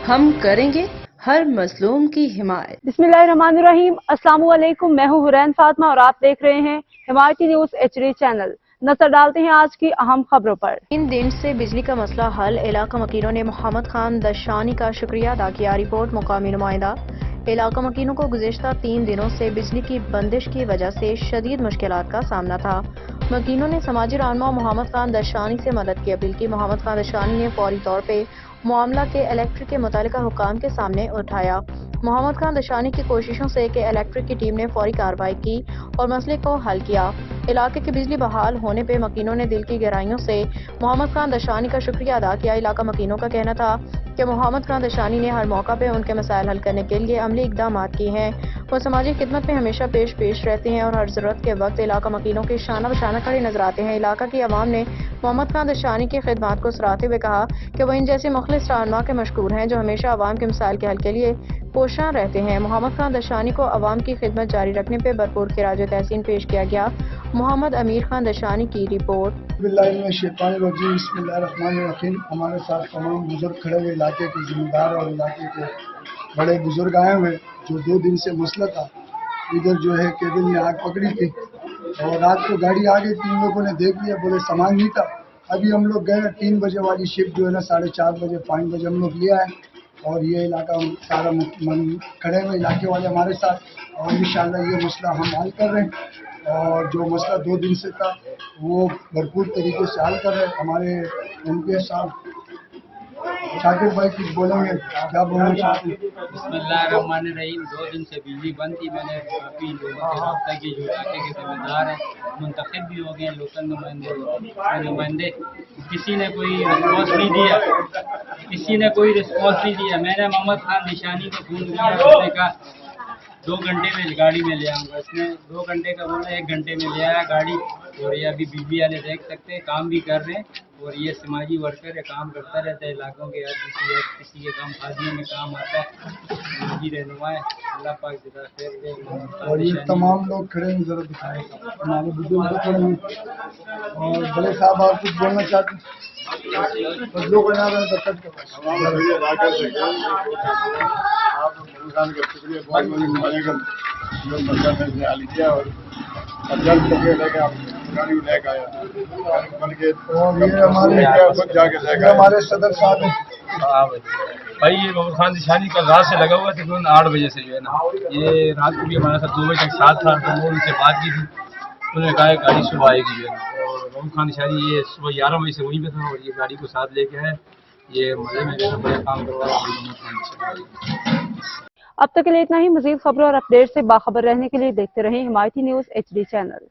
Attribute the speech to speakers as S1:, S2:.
S1: ہم کریں گے ہر مظلوم کی حمایت۔
S2: بسم اللہ الرحمن الرحیم۔ السلام علیکم، میں ہوں حرین فاطمہ اور آپ دیکھ رہے ہیں حمایتی نیوز HD چینل۔ نظر ڈالتے ہیں آج کی اہم خبروں پر۔
S3: 3 دن سے بجلی کا مسئلہ حل، علاقہ مکینوں نے محمد خان دشانی کا شکریہ ادا کیا۔ رپورٹ مقامی نمائندہ۔ علاقہ مکینوں کو گزشتہ 3 دنوں سے بجلی کی بندش کی وجہ سے شدید مشکلات کا سامنا تھا۔ مکینوں نے سماجی رہنما محمد خان دشانی سے مدد کی اپیل کی۔ محمد خان دشانی نے فوری طور پہ معاملہ کے الیکٹرک کے متعلقہ حکام کے سامنے اٹھایا۔ محمد خان دشانی کی کوششوں سے کہ الیکٹرک کی ٹیم نے فوری کارروائی کی اور مسئلے کو حل کیا۔ علاقے کی بجلی بحال ہونے پہ مکینوں نے دل کی گہرائیوں سے محمد خان دشانی کا شکریہ ادا کیا۔ علاقہ مکینوں کا کہنا تھا کہ محمد خان دشانی نے ہر موقع پہ ان کے مسائل حل کرنے کے لیے عملی اقدامات کیے ہیں۔ وہ سماجی خدمت میں ہمیشہ پیش رہتے ہیں اور ہر ضرورت کے وقت علاقہ مکینوں کے شانہ بشانہ کھڑے نظر آتے ہیں۔ علاقہ کی عوام نے محمد خان دشانی کی خدمات کو سراہتے ہوئے کہا کہ وہ ان جیسے مخلص رہنما کے مشکور ہیں جو ہمیشہ عوام کے مسائل کے حل کے لیے کوشاں رہتے ہیں۔ محمد خان دشانی کو عوام کی خدمت جاری رکھنے پہ بھرپور خراج تحسین پیش کیا گیا۔ محمد امیر خان دشانی کی رپورٹ۔
S4: بسم اللہ الرحمن الرحیم۔ ہمارے ساتھ تمام بزرگ کھڑے ہوئے، علاقے کے ذمہ دار اور علاقے کے بڑے بزرگ آئے ہوئے، جو 2 دن سے مسئلہ تھا۔ ادھر جو ہے کیبل نے آگ پکڑی تھی اور رات کو گاڑی آ گئی تھی، ان لوگوں نے دیکھ لیا، بولے سامان نہیں تھا۔ ابھی ہم لوگ گئے 3 بجے والی شفٹ جو ہے نا 4:30 بجے 5 بجے ہم لوگ لے آئے اور یہ علاقہ سارا کھڑے ہوئے علاقے والے ہمارے ساتھ، اور انشاءاللہ یہ مسئلہ ہم حل کر رہے ہیں، اور جو مسئلہ 2 دن سے تھا وہ بھرپور طریقے سے حل کر رہے ہیں۔ ہمارے ایم پی صاحب شاکر بھائی کچھ بولیں گے، کیا بولنا چاہتے ہیں؟
S5: بسم اللہ الرحمن الرحیم۔ 2 دن سے بجلی بند تھی، میں نے کافی لوگوں سے رابطہ کی جو علاقے کے ذمہ دار ہیں، منتخب بھی ہو گئے، لوکل نمائندے، کسی نے کوئی رسپانس نہیں دیا۔ میں نے محمد خان دشانی کو فون کیا، اس نے کہا 2 گھنٹے میں گاڑی میں لے آؤں گا۔ اس نے 2 گھنٹے کا بولا، 1 گھنٹے میں لے آیا گاڑی، اور یہ ابھی بجلی والے دیکھ سکتے ہیں کام بھی کر رہے ہیں، اور یہ سماجی ورکر ہے، کام کرتا رہتا ہے علاقوں کے، کسی کے کام خاصیوں میں کام آتا ہے، سماجی رہنما ہے۔ اللہ پاک جزا خیر دے۔
S4: اور یہ تمام لوگ کھڑے ہیں، ذرا دکھائیں، ہمارے بزرگ کھڑے ہیں، اور بڑے صاحب آپ کچھ بولنا چاہتے ہیں؟ بزرگ کو نہ رہے دقت کے پاس
S6: خان کا شکریہ بہت بڑے گا جو سرکار نے حال کیا، اور جلد تک لے کے آپ گاڑی لے کے آیا بن کے،
S4: اور یہ ہمارے صدر صاحب ہیں۔
S7: بھائی یہ محمد خان دشانی کل رات سے لگا ہوا تقریباً 8 بجے سے جو ہے نا، یہ رات کو بھی ہمارے ساتھ 2 بجے تک ساتھ تھا، تو وہ ان سے بات کی تھی، انہوں نے کہا کہ گاڑی صبح آئے گی جو ہے نا، اور محمد خان دشانی یہ صبح 11 بجے سے وہیں پہ تھا، اور یہ گاڑی کو ساتھ لے کے آئے، یہ مزے میں جو ہے بڑے کام کروا رہا ہے محمد خان دشانی۔
S2: اب تک کے لیے اتنا ہی۔ مزید خبروں اور اپڈیٹ سے باخبر رہنے کے لیے دیکھتے رہیں حمایتی نیوز HD چینل۔